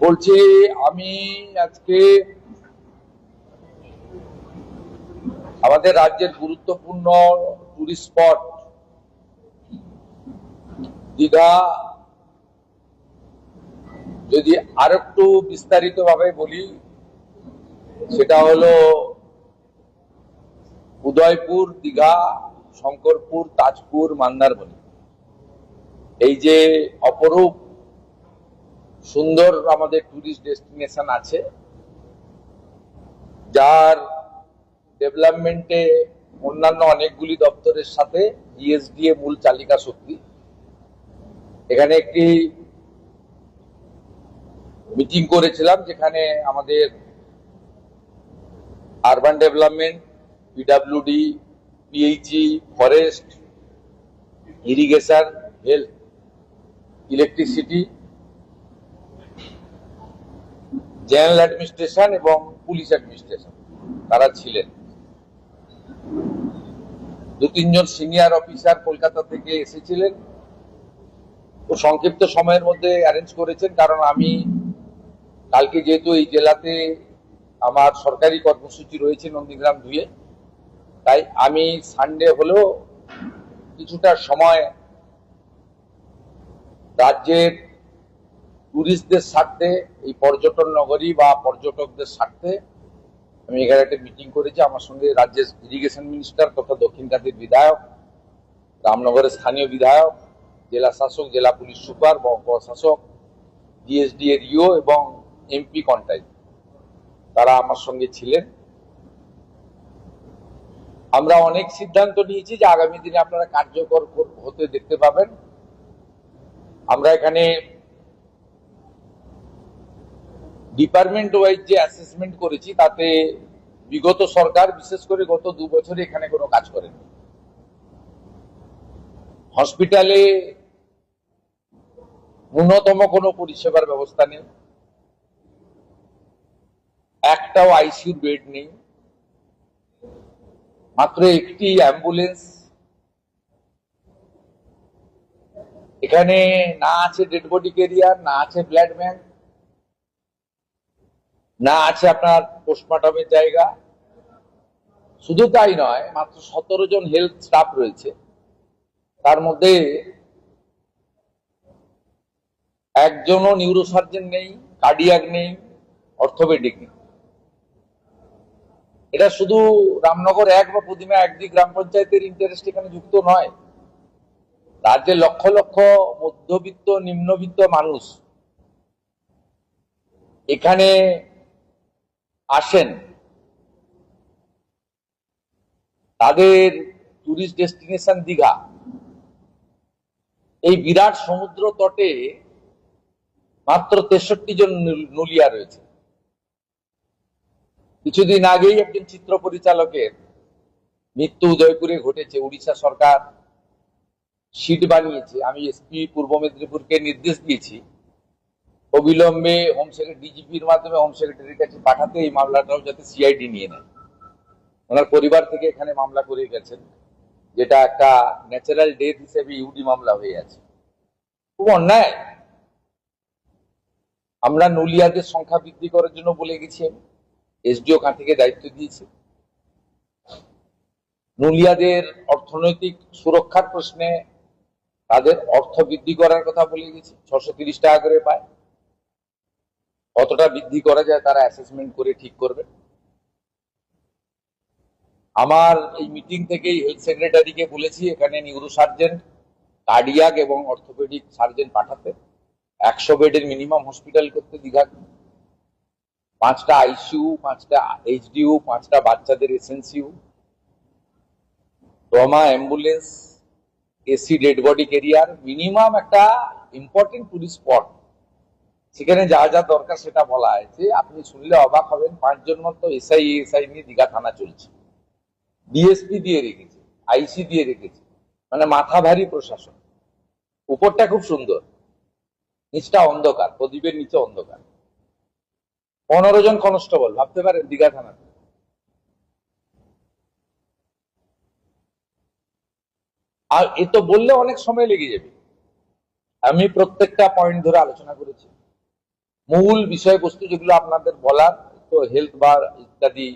বলছি আমি আজকে আমাদের রাজ্যের গুরুত্বপূর্ণ টুরিস্ট স্পট দীঘা যদি আরেকটু বিস্তারিত ভাবে বলি, সেটা হলো উদয়পুর, দীঘা, শঙ্করপুর, তাজপুর, মন্দারমণি। এই যে অপরূপ সুন্দর আমাদের টুরিস্ট ডেস্টিনেশন আছে, যার ডেভেলপমেন্টে অন্যান্য অনেকগুলি দপ্তরের সাথে জিএসডিএ মূল চালিকা শক্তি। এখানে একটি মিটিং করেছিলাম, যেখানে আমাদের urban development, PWD, PHE, forest, irrigation, health, electricity, general administration এবং পুলিশ অ্যাডমিনিস্ট্রেশন তারা ছিলেন। দু তিনজন সিনিয়র অফিসার কলকাতা থেকে এসেছিলেন। তো সংক্ষিপ্ত সময়ের মধ্যে অ্যারেঞ্জ করেছেন, কারণ আমি কালকে যেহেতু এই জেলাতে আমার সরকারি কর্মসূচি রয়েছে নন্দীগ্রাম ধুয়ে, তাই আমি সানডে হলেও কিছুটা সময় রাজ্যের টুরিস্টদের স্বার্থে, এই পর্যটন নগরী বা পর্যটকদের স্বার্থে আমি এখানে একটা মিটিং করেছি। আমার সঙ্গে রাজ্যের ইরিগেশন মিনিস্টার তথা দক্ষিণকান্দির বিধায়ক, রামনগরের স্থানীয় বিধায়ক, জেলা শাসক, জেলা পুলিশ সুপার, প্রশাসক, জিএসডি এর ইও এবং এমপি কন্টাই, তারা আমার সঙ্গে ছিলেন। আমরা অনেক সিদ্ধান্ত নিয়েছি যে আগামী দিনে আপনারা কার্যকর হতে দেখতে পাবেন। আমরা এখানে ডিপার্টমেন্ট ওয়াইজ যে অ্যাসেসমেন্ট করেছি, তাতে বিগত সরকার বিশেষ করে গত 2 বছরে এখানে কোনো কাজ করেনি। হসপিটালে ন্যূনতম কোনো পরিষেবার ব্যবস্থা নেই, একটাও আইসিইউ বেড নেই, মাত্র একটি অ্যাম্বুলেন্স। এখানে না আছে ডেড বডি ক্যারিয়ার, না আছে ব্লাড ব্যাংক, না আছে আপনার পোস্টমর্টমের জায়গা। শুধু তাই নয়, মাত্র 17 জন হেলথ স্টাফ রয়েছে, তার মধ্যে একজনও নিউরোসার্জন নেই, কার্ডিয়াক নেই, অর্থোপেডিক নেই। এটা শুধু রামনগর 1 বা প্রতিমা 1 গ্রাম পঞ্চায়েতের ইন্টারেস্ট এখানে যুক্ত নয়। রাজ্যের লক্ষ লক্ষ মধ্যবিত্ত, নিম্নবিত্ত মানুষ এখানে আসেন, তাদের টুরিস্ট ডেস্টিনেশন দীঘা। এই বিরাট সমুদ্র তটে মাত্র 63 জন নুলিয়া রয়েছে। কিছুদিন আগেই একজন চিত্র পরিচালকের মৃত্যু উদয়পুরে ঘটেছে। উড়িষ্যা সরকার শিট বানিয়েছে। আমি এসপি পূর্ব মেদিনীপুরকে নির্দেশ দিয়েছি অবিলম্বে হোম সেক্রেটারি, ডিজিপির মাধ্যমে হোম সেক্রেটারির কাছে পাঠাতে, এই মামলাটাও যাতে সিআইডি নিয়ে নেয়। ওনার পরিবার থেকে এখানে মামলা করে গেছেন, যেটা একটা ন্যাচারাল ডেথ হিসেবে ইউডি মামলা হয়ে আছে। খুব অন্যায়। আমরা নুলিয়াদের সংখ্যা বৃদ্ধি করার জন্য বলে গেছি, এসডিও থেকে দায়িত্ব দিয়েছি। নুলিয়াদের অর্থনৈতিক সুরক্ষার প্রশ্নে তাদের অর্থ বৃদ্ধি করার কথা বলে গেছি। 630 টাকা করে পায়, কতটা বৃদ্ধি করা যায় তারা অ্যাসেসমেন্ট করে ঠিক করবে। আমার এই মিটিং থেকেই হেলথ সেক্রেটারিকে বলেছি এখানে নিউরোসার্জন, কার্ডিয়াক এবং অর্থোপেডিক সার্জন পাঠাতে, 100 বেডের মিনিমাম হসপিটাল করতে দীঘা, 5টা আইসিইউ, 5টা এইচডিইউ, 5টা বাচ্চাদের SNCU, trauma ambulance, AC dead body career, minimum একটা ইম্পর্টেন্ট টুরিস্ট স্পট। সেখানে যা যা দরকার সেটা বলা হয়েছে। আপনি শুনলে অবাক হবেন, 5 জন মতো এসআই নিয়ে দীঘা থানা চলছে, ডিএসপি দিয়ে রেখেছে, আইসি দিয়ে রেখেছে। মানে মাথা ভারী প্রশাসন। উপরটা খুব সুন্দর, নিচটা অন্ধকার, প্রদীপের নিচে অন্ধকার। 15 জন কনস্টেবল, ভাবতে পারেন দীঘা থানাতে। আর এ তো বললে অনেক সময় লেগে যাবে। আমি প্রত্যেকটা পয়েন্ট ধরে আলোচনা করেছি। মূল বিষয়বস্তু যেগুলো আপনাদের বলার, তো হেলথ বা ইত্যাদি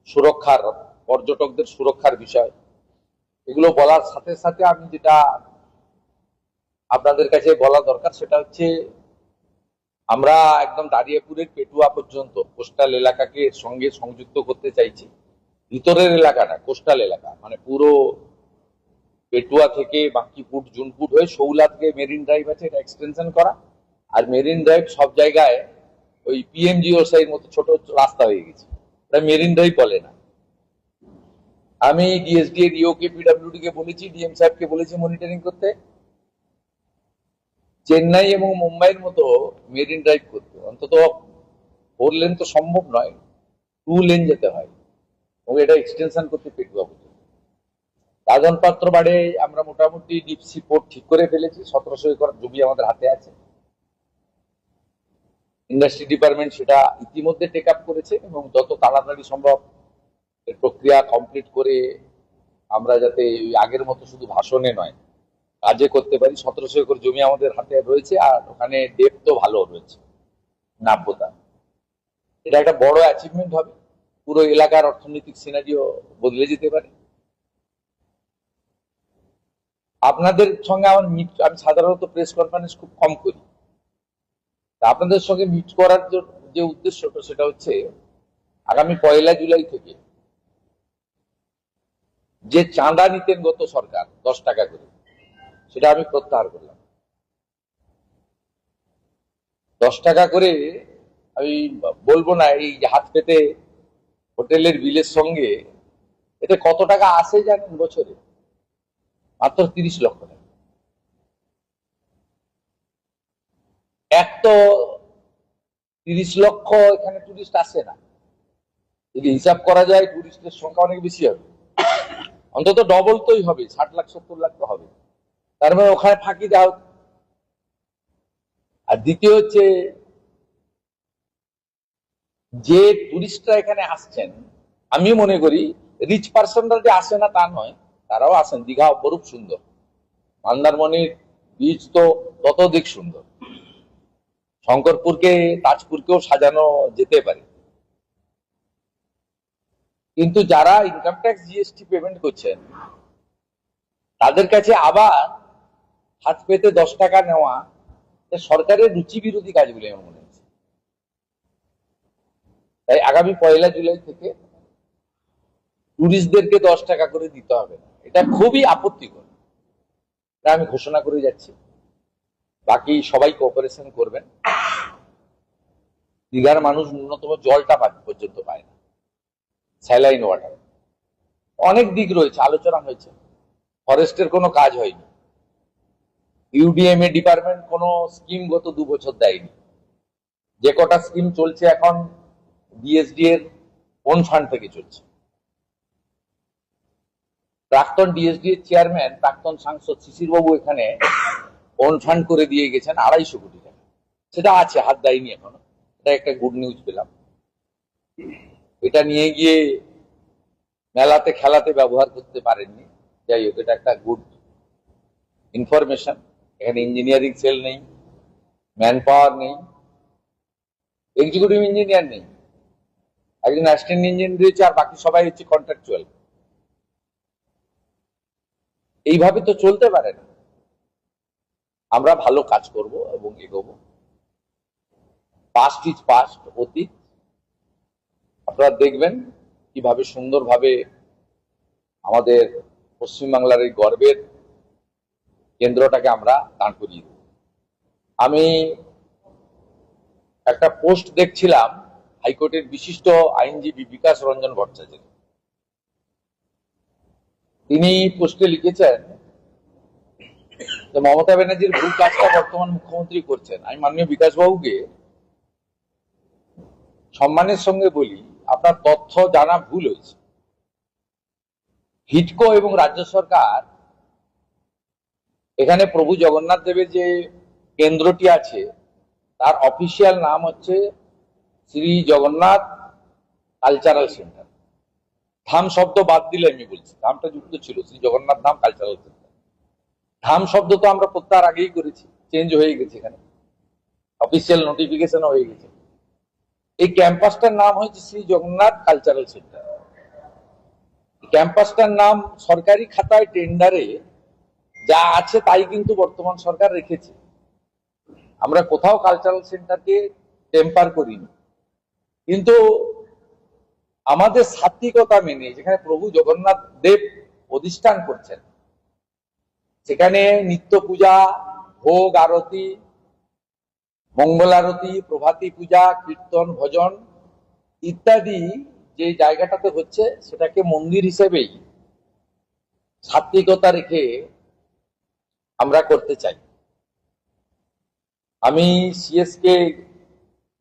সুরক্ষার, পর্যটকদের সুরক্ষার বিষয়, এগুলো বলার সাথে সাথে আমি যেটা আপনাদের কাছে বলা দরকার সেটা হচ্ছে আমরা একদম দাঁড়িয়াপুরের পেটুয়া পর্যন্ত কোস্টাল এলাকাকে এর সঙ্গে সংযুক্ত করতে চাইছি। ভিতরের এলাকা না, কোস্টাল এলাকা, মানে পুরো পেটুয়া থেকে বাঙ্কিপুট জুনপুট হয়ে শৌলা থেকে মেরিন ড্রাইভ আছে, এটা এক্সটেনশন করা। আর মেরিন ড্রাইভ সব জায়গায় ওই পিএমজিওসাই মতো ছোট রাস্তা হয়ে গেছে, এটা মেরিন ড্রাইভ বলে না। আমি ডিএসডি এর ইও কে পিডব্লিউডি কে বলেছি, ডিএম সাহেবকে বলেছি মনিটরিং করতে, চেন্নাই এবং মুম্বাইয়ের মতো মেরিন ড্রাইভ করতে। অন্তত 4 লেন তো সম্ভব নয়, 2 লেন যেতে হয়, এবং এটা এক্সটেনশন করতে পেটুয়া পর্যন্ত। রাজন পাত্র বাড়ে আমরা মোটামুটি ডিপসি পোর্ট ঠিক করে ফেলেছি, 1700 একর জমি আমাদের হাতে আছে। ইন্ডাস্ট্রি ডিপার্টমেন্ট সেটা ইতিমধ্যে টেক আপ করেছে, এবং যত তাড়াতাড়ি সম্ভব এর প্রক্রিয়া কমপ্লিট করে আমরা যাতে আগের মতো শুধু ভাষণে নয় কাজে করতে পারি। 1700 একর জমি আমাদের হাতে রয়েছে, আর ওখানে ডেপথও ভালো রয়েছে, নাব্যতা। এটা একটা বড় অ্যাচিভমেন্ট হবে, পুরো এলাকার অর্থনৈতিক সিনারিও বদলে যেতে পারে। আপনাদের সঙ্গে আমার আমি সাধারণত প্রেস কনফারেন্স খুব কম করি, আপনাদের সঙ্গে মিট করার যে উদ্দেশ্যটা সেটা হচ্ছে আগামী 1 জুলাই থেকে যে চাঁদা নিতেন গত সরকার 10 টাকা করে, সেটা আমি প্রত্যাহার করলাম। 10 টাকা করে আমি বলবো না, এই হাত পেতে হোটেলের বিলের সঙ্গে এতে কত টাকা আসে জানেন বছরে? মাত্র 30 লক্ষ টাকা। এক তো 30 লক্ষ এখানে টুরিস্ট আসে না, যদি হিসাব করা যায় টুরিস্টের সংখ্যা অনেক বেশি হবে, অন্তত ডবল তোই হবে, 60 লাখ 70 লাখ তো হবে। তার মানে ওখানে ফাঁকি দাও। আর দ্বিতীয় হচ্ছে যে টুরিস্টরা এখানে আসছেন, আমি মনে করি রিচ পার্সনরা যে আসে না তা নয়, তারাও আসেন। দীঘা অপরূপ সুন্দর, মন্দারমণির বীচ তো ততোধিক সুন্দর, শঙ্করপুরকে তাজপুরকেও সাজানো যেতে পারে। কিন্তু যারা ইনকাম ট্যাক্স জিএসটি পেমেন্ট করছেন তাদের কাছে আবার হাত পেতে 10 টাকা নেওয়া সরকারের রুচি বিরোধী কাজ বলে আমার মনে হচ্ছে। তাই আগামী 1 জুলাই থেকে টুরিস্টদেরকে 10 টাকা করে দিতে হবে না, এটা খুবই আপত্তিকর, এটা আমি ঘোষণা করে যাচ্ছি। বাকি সবাই কোঅপারেশন করবেন। দীঘার মানুষ ন্যূনতম জলটা পর্যন্ত পায় না, স্যালাইন ওয়াটার। অনেক দিক রয়েছে, আলোচনা হয়েছে, ফরেস্টের কোনো কাজ হয়নি, ইউডিএমএ ডিপার্টমেন্ট কোনো স্কিম গত 2 বছর দেয়নি। যে কটা স্কিম চলছে এখন ডিএসডি এর ওন ফান্ড থেকে চলছে। প্রাক্তন ডিএসডি এর চেয়ারম্যান, প্রাক্তন সাংসদ শিশির বাবু এখানে ওন ফান্ড করে দিয়ে গেছেন 250 কোটি টাকা, সেটা আছে, হাত দেয়নি এখনো। এটা একটা গুড নিউজ পেলাম। এটা নিয়ে গিয়ে মেলাতে খেলাতে ব্যবহার করতে পারেননি, যাই হোক, এটা একটা গুড ইনফরমেশন। এখানে ইঞ্জিনিয়ারিং সেল নেই, ম্যান পাওয়ার নেই, এক্সিকিউটিভ ইঞ্জিনিয়ার নেই, একজন অ্যাসিস্ট্যান্ট ইঞ্জিনিয়ার রয়েছে, আর বাকি সবাই হচ্ছে কন্ট্রাকচুয়াল। এইভাবে তো চলতে পারে না। আমরা ভালো কাজ করব এবং এগোবো। পাস্ট ইজ পাস্ট, অতীত। আপনারা দেখবেন কিভাবে সুন্দরভাবে আমাদের পশ্চিমবাংলার এই গর্বের কেন্দ্রটাকে আমরা দাঁড় করিয়ে দেব। আমি একটা পোস্ট দেখছিলাম হাইকোর্টের বিশিষ্ট আইনজীবী বিকাশ রঞ্জন ভট্টাচার্য, তিনি পোস্টে লিখেছেন যে মমতা ব্যানার্জির ভুল কাজটা বর্তমান মুখ্যমন্ত্রী করছেন। আমি মাননীয় বিকাশ বাবুকে সম্মানের সঙ্গে বলি, আপনার তথ্য জানা ভুল হয়েছে। হিডকো এবং রাজ্য সরকার এখানে প্রভু জগন্নাথ দেবের যে কেন্দ্রটি আছে তার অফিসিয়াল নাম হচ্ছে শ্রী জগন্নাথ কালচারাল সেন্টার। ধাম শব্দ বাদ দিলে আমি বলছি, ধামটা যুক্ত ছিল, শ্রী জগন্নাথ ধাম কালচারাল সেন্টার। ধাম শব্দ তো আমরা প্রত্যাহার আগেই করেছি, চেঞ্জ হয়ে গেছে এখানে। অফিসিয়াল নোটিফিকেশন হয়ে গেছে। এই ক্যাম্পাসটার নাম হচ্ছে শ্রী জগন্নাথ কালচারাল সেন্টার। ক্যাম্পাসটার নাম সরকারি খাতায় টেন্ডারে যা আছে তাই কিন্তু বর্তমান সরকার রেখেছে। আমরা কোথাও কালচারাল সেন্টারকে টেম্পার করিনি, কিন্তু আমাদের সাত্বিকতা মেনে যেখানে প্রভু জগন্নাথ দেব অধিষ্ঠান করছেন, সেখানে নিত্য পূজা, ভোগ আরতি, মঙ্গল আরতি, প্রভাতী পূজা, কীর্তন, ভজন ইত্যাদি যে জায়গাটাতে হচ্ছে সেটাকে মন্দির হিসেবেই সাত্বিকতা রেখে আমরা করতে চাই। আমি সিএস কে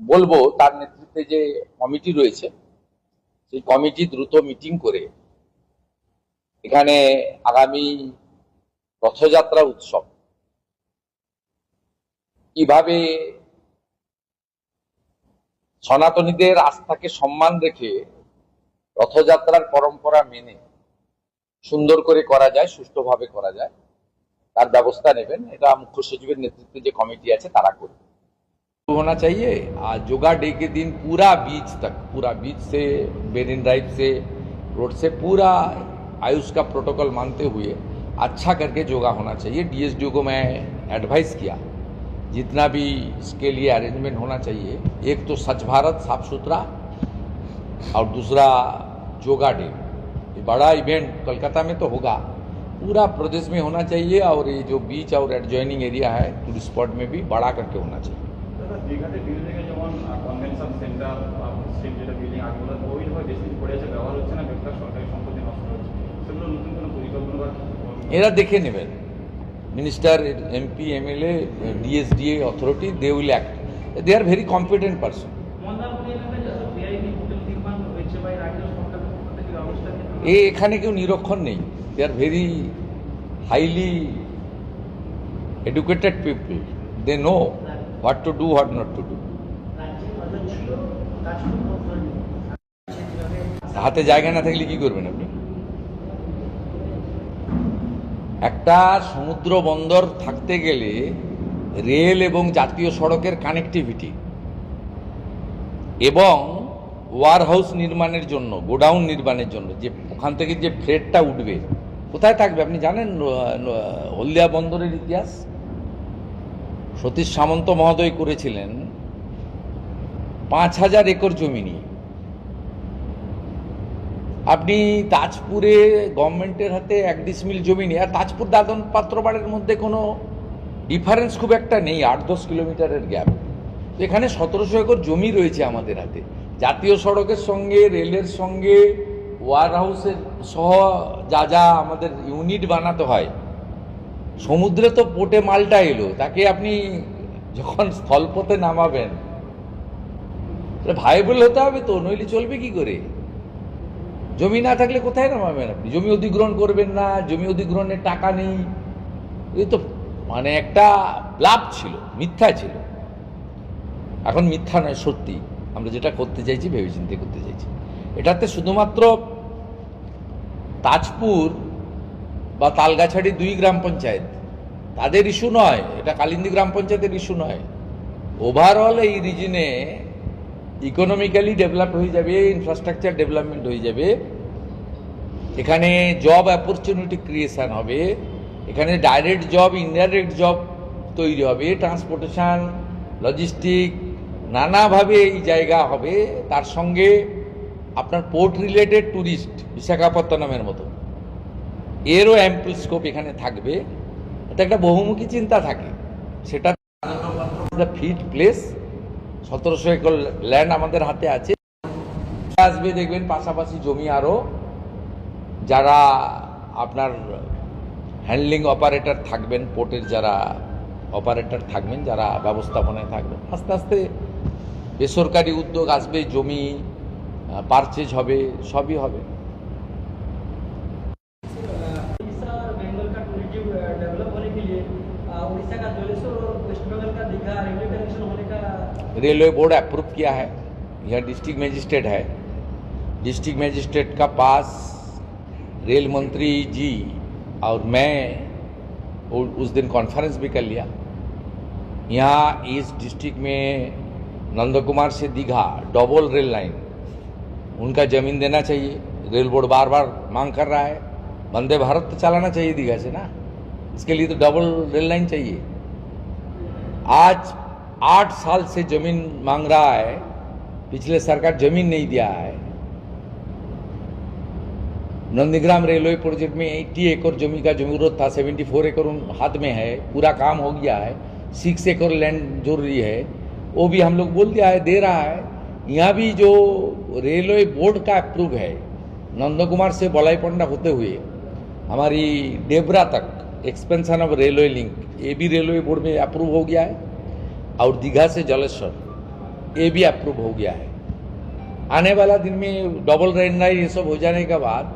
বলবো তার নেতৃত্বে যে কমিটি রয়েছে সেই কমিটি দ্রুত মিটিং করে এখানে আগামী রথযাত্রা উৎসব কিভাবে সনাতনীদের আস্থাকে সম্মান রেখে রথযাত্রার পরম্পরা মেনে সুন্দর করে করা যায়, সুষ্ঠুভাবে করা যায়, তার ব্যবস্থা নেবেন। এটা মুখ্য সচিবের নেতৃত্বে যে কমিটি আছে তারা করবে। होना चाहिए। आज योगा डे के दिन पूरा बीच से मेरिन ड्राइव से रोड से पूरा आयुष का प्रोटोकॉल मानते हुए अच्छा करके योगा होना चाहिए। डीएसडीओ को मैं एडवाइस किया जितना भी इसके लिए अरेंजमेंट होना चाहिए, एक तो स्वच्छ भारत साफ सुथरा और दूसरा योगा डे, ये बड़ा इवेंट कोलकाता में तो होगा, पूरा प्रदेश में होना चाहिए। और ये जो बीच और एडजॉइनिंग एरिया है टूरिस्ट स्पॉट में भी बड़ा करके होना चाहिए। দীঘাতে বিল্ডিংয়ে যেমন কনভেনশন সেন্টার স্ট্রিট যেটা বিল্ডিং আগে বলা ওইভাবে বেশি পড়ে আছে, ব্যবহার হচ্ছে না, বেকার সরকারি সম্পত্তি নষ্ট হচ্ছে, সেগুলো নতুন কোনো পরিকল্পনা এরা দেখে নেবেন। Minister, MP, MLA, DSDA authority, they will act. They are very competent person. এখানে কেউ নিরক্ষর নেই। They are very highly educated people, they know what to do, what not to do. হাতে জায়গা না থাকলে কি করবেন আপনি? একটা সমুদ্র বন্দর থাকতে গেলে রেল এবং জাতীয় সড়কের কানেক্টিভিটি এবং ওয়ার হাউস নির্মাণের জন্য, গোডাউন নির্মাণের জন্য যে ওখান থেকে যে ফ্রেটটা উঠবে কোথায় থাকবে আপনি জানেন? হলদিয়া বন্দরের ইতিহাস সতীশ সামন্ত মহোদয় করেছিলেন 5000 একর জমি নিয়ে। আপনি তাজপুরে গভর্নমেন্টের হাতে 1 ডিসমিল জমি নিয়ে, আর তাজপুর দাদন পাত্রবাড়ের মধ্যে কোনো ডিফারেন্স খুব একটা নেই, 8-10 কিলোমিটারের গ্যাপ। এখানে 1700 একর জমি রয়েছে আমাদের হাতে। জাতীয় সড়কের সঙ্গে, রেলের সঙ্গে, ওয়ার হাউসের সহ যা যা আমাদের ইউনিট বানাতে হয়, সমুদ্রে তো পোর্টে মালটা এলো, তাকে আপনি যখন স্থলপথে নামাবেন ভাইবল হতে হবে তো, নইলে চলবে কি করে? জমি না থাকলে কোথায় নামাবেন আপনি? জমি অধিগ্রহণ করবেন না, জমি অধিগ্রহণের টাকা নেই, এই তো মানে একটা ব্লাফ ছিল, মিথ্যা ছিল। এখন মিথ্যা নয়, সত্যি। আমরা যেটা করতে চাইছি ভেবেচিন্তে করতে চাইছি। এটাতে শুধুমাত্র তাজপুর বা তালগাছাড়ি 2 গ্রাম পঞ্চায়েত তাদের ইস্যু নয়, এটা কালিন্দী গ্রাম পঞ্চায়েতের ইস্যু নয়। ওভারঅল এই রিজনে ইকোনমিক্যালি ডেভেলপ হয়ে যাবে, ইনফ্রাস্ট্রাকচার ডেভেলপমেন্ট হয়ে যাবে, এখানে জব অপরচুনিটি ক্রিয়েশন হবে, এখানে ডাইরেক্ট জব, ইনডাইরেক্ট জব তৈরি হবে, ট্রান্সপোর্টেশন, লজিস্টিক, নানাভাবে এই জায়গা হবে। তার সঙ্গে আপনার পোর্ট রিলেটেড ট্যুরিস্ট, বিশাখাপত্তনমের মতো, এরও অ্যাম্পল স্কোপ এখানে থাকবে। এটা একটা বহুমুখী চিন্তা থাকে, সেটা ফিট প্লেস। 1700 একর ল্যান্ড আমাদের হাতে আছে, আসবে দেখবেন পাশাপাশি জমি আরও যারা আপনার হ্যান্ডলিং অপারেটর থাকবেন, পোর্টের যারা অপারেটর থাকবেন, যারা ব্যবস্থাপনায় থাকবেন, আস্তে আস্তে বেসরকারি উদ্যোগ আসবে, জমি পারচেজ হবে, সবই হবে। रेलवे बोर्ड अप्रूव किया है, यह डिस्ट्रिक्ट मजिस्ट्रेट है। डिस्ट्रिक्ट मजिस्ट्रेट का पास रेल मंत्री जी और मैं उस दिन कॉन्फ्रेंस भी कर लिया। यहाँ इस डिस्ट्रिक्ट में नंदकुमार से दीघा डबल रेल लाइन, उनका जमीन देना चाहिए। रेल बोर्ड बार बार मांग कर रहा है, वंदे भारत तो चलाना चाहिए दीघा से ना, इसके लिए तो डबल रेल लाइन चाहिए। आज 8 साल से जमीन मांग रहा है, पिछले सरकार जमीन नहीं दिया है। नंदीग्राम रेलवे प्रोजेक्ट में 80 एकड़ जमीन का जरूरत था, 74 एकड़ हाथ में है, पूरा काम हो गया है। 6 एकड़ लैंड जरूरी है, वो भी हम लोग बोल दिया है, दे रहा है। यहाँ भी जो रेलवे बोर्ड का अप्रूव है, नंदकुमार से बलाईपंडा होते हुए हमारी डेबरा तक एक्सपेंशन ऑफ रेलवे लिंक, ये भी रेलवे बोर्ड में अप्रूव हो गया है। और दीघा से जलेश्वर ये भी अप्रूव हो गया है। आने वाला दिन में डबल रेल लाइन ये सब हो जाने के बाद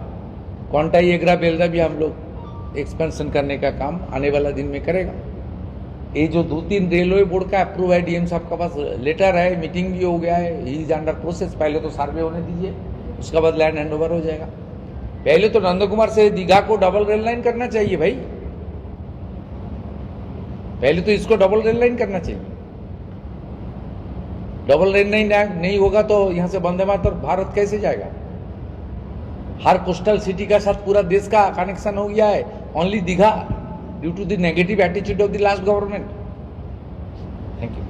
कोंटाई एग्रा बेलदा भी हम लोग एक्सपेंशन करने का काम आने वाला दिन में करेगा। ये जो 2-3 रेलवे बोर्ड का अप्रूव है, डीएम साहब का पास लेटर है, मीटिंग भी हो गया है, ही इज अंडर प्रोसेस। पहले तो सर्वे होने दीजिए, उसके बाद लैंड हैंडओवर हो जाएगा। पहले तो नंदकुमार से दीघा को डबल रेल लाइन करना चाहिए भाई, पहले तो इसको डबल रेल लाइन करना चाहिए। डबल रेल लाइन नहीं होगा तो यहां से वंदे मातरम भारत कैसे जाएगा? हर कोस्टल सिटी का साथ पूरा देश का कनेक्शन हो गया है, only Digha due to the negative attitude of the last government. Thank you.